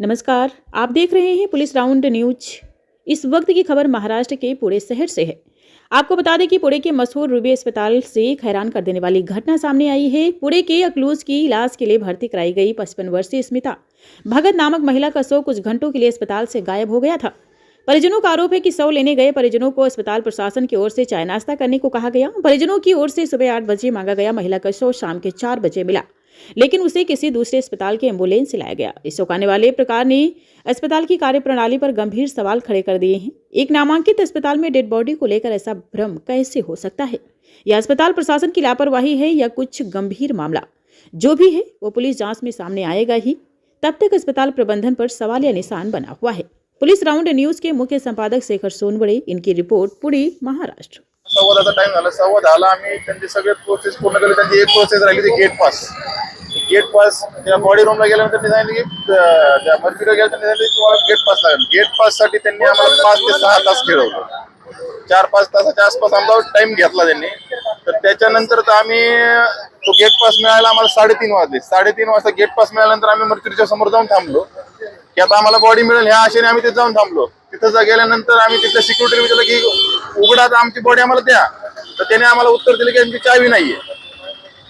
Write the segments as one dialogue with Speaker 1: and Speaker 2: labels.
Speaker 1: नमस्कार, आप देख रहे हैं पुलिस राउंड न्यूज। इस वक्त की खबर महाराष्ट्र के पुणे शहर से है। आपको बता दें कि पुणे के मशहूर रूबी अस्पताल से एक हैरान कर देने वाली घटना सामने आई है। पुणे के अकलूज की इलाज के लिए भर्ती कराई गई 55 वर्षीय स्मिता भगत नामक महिला का शव कुछ घंटों के लिए अस्पताल से गायब हो गया था। परिजनों का आरोप है कि शव लेने गए परिजनों को अस्पताल प्रशासन की ओर से चाय नाश्ता करने को कहा गया। परिजनों की ओर से सुबह 8 बजे मांगा गया महिला का शव शाम के 4 बजे मिला, लेकिन उसे किसी दूसरे अस्पताल के एम्बुलेंस से लाया गया। इस चौंकाने वाले प्रकार ने अस्पताल की कार्यप्रणाली पर गंभीर सवाल खड़े कर दिए हैं। एक नामांकित अस्पताल में डेड बॉडी को लेकर ऐसा भ्रम कैसे हो सकता है? यह अस्पताल प्रशासन की लापरवाही है या कुछ गंभीर मामला? जो भी है वो पुलिस जांच में सामने आएगा ही। तब तक अस्पताल प्रबंधन पर सवालिया निशान बना हुआ है। पुलिस राउंड न्यूज के मुख्य संपादक शेखर सोनवड़े, इनकी रिपोर्ट, पुणे, महाराष्ट्र।
Speaker 2: संवादाचा टाइम झाला, संवाद आला, आम्ही त्यांचे सगळे प्रोसेस पूर्ण केले। त्यांची एक प्रोसेस राहिली ती गेट पास त्या बॉडी रूमला गेल्यानंतर त्यांनी सांगितलं की त्या मर्फीला गेल्या त्यांनी सांगितलं तुम्हाला गेट पास लागेल। गेट पास साठी त्यांनी आम्हाला 5 ते 6 तास खेळवलं। 4-5 तासाच्या आसपास आमचा टाइम घेतला त्यांनी। तर त्याच्यानंतर तर आम्ही तो गेट पास मिळाला आम्हाला 3:30 वाजले। 3:30 वाजता गेट पास मिळाल्यानंतर आम्ही मर्फीच्या समोर जाऊन थांबलो की आता आम्हाला बॉडी मिळेल ह्या आशेने आम्ही तिथे जाऊन थांबलो। तिथं गेल्यानंतर आम्ही तिथल्या सिक्युरिटीला विचारलं की उघडा आमची बॉडी आम्हाला द्या। तर त्याने आम्हाला उत्तर दिलं की आमची चावी नाहीये।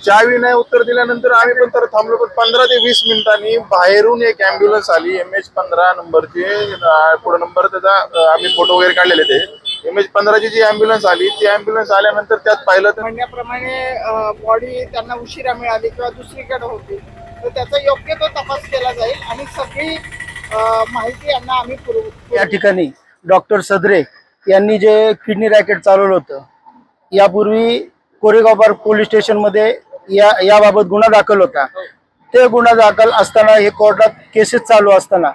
Speaker 2: चावी नाही उत्तर दिल्यानंतर आम्ही पण तर थांबलो। पण 15 ते 20 मिनिटांनी बाहेरून एक ॲम्ब्युलन्स आली, MH15 नंबरची, पुढे नंबर त्याचा आम्ही फोटो वगैरे काढलेले। ते MH15 ची जी ॲम्ब्युलन्स आली, ती ॲम्ब्युलन्स आल्यानंतर त्यात पाहिलं तर
Speaker 3: म्हणण्याप्रमाणे बॉडी त्यांना उशिरा मिळाली किंवा दुसरीकडे होती, तर त्याचा योग्य तो तपास केला जाईल आणि सगळी माहिती यांना आम्ही पुरवू।
Speaker 4: या ठिकाणी डॉक्टर सदरे यांनी जे किडनी रॅकेट चालवलं होतं, यापूर्वी कोरेगाव पार्क पोलीस स्टेशन मध्ये याबाबत गुन्हा दाखल होता। ते गुन्हा दाखल असताना हे कोर्टात केसेस चालू असताना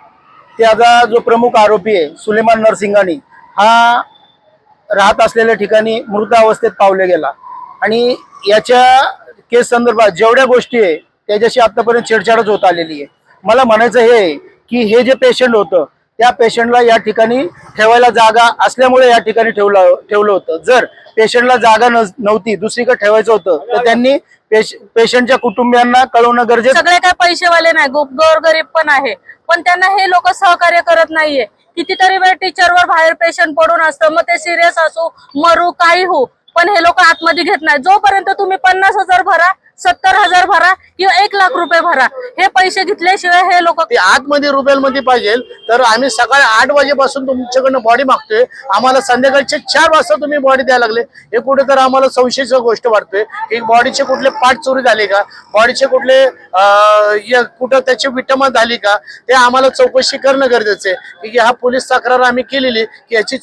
Speaker 4: त्याचा जो प्रमुख आरोपी आहे सुलेमान नरसिंघानी, हा राहत असलेल्या ठिकाणी मृत अवस्थेत पावले गेला। आणि याच्या केस संदर्भात जेवढ्या गोष्टी आहे त्याच्याशी आतापर्यंत छेडछाडच होत आलेली आहे। मला म्हणायचं हे की हे जे पेशंट होतं त्या पेशंटला या ठिकाणी ठेवायला जागा असल्यामुळे या ठिकाणी ठेवलं होतं। जर पेशंटला जागा नव्हती, दुसरीकडे ठेवायचं होतं, तर त्यांनी पेशंटच्या कुटुंबियांना कळवणं गरजेचं।
Speaker 5: सगळे काय पैसेवाले नाही, गोरगरीब पण आहे, पण त्यांना हे लोक सहकार्य करत नाहीये। कितीतरी वेळ टीचरवर बाहेर पेशंट पडून असतं, मग ते सिरियस असो, मरू, काही हो, पण हे लोक आतमध्ये घेत नाही। जोपर्यंत तुम्ही 50,000 भरा, 70,000 भरा किंवा 1,00,000 रुपये भरा, हे पैसे घेतल्याशिवाय हे लोक
Speaker 4: आतमध्ये रुपयामध्ये पाहिजे। तर आम्ही सकाळी 8 वाजेपासून तुमच्याकडनं बॉडी मागतोय, आम्हाला संध्याकाळचे 4 वाजता तुम्ही बॉडी द्यायला लागले। हे कुठे तर आम्हाला संशयाची गोष्ट वाटतोय की बॉडीचे कुठले पार्ट चोरी झाले का, बॉडीचे कुठले कुठं त्याची विटंबना झाली का, ते आम्हाला चौकशी करणं गरजेचं आहे। की हा पोलीस तक्रार आम्ही केलेली की याची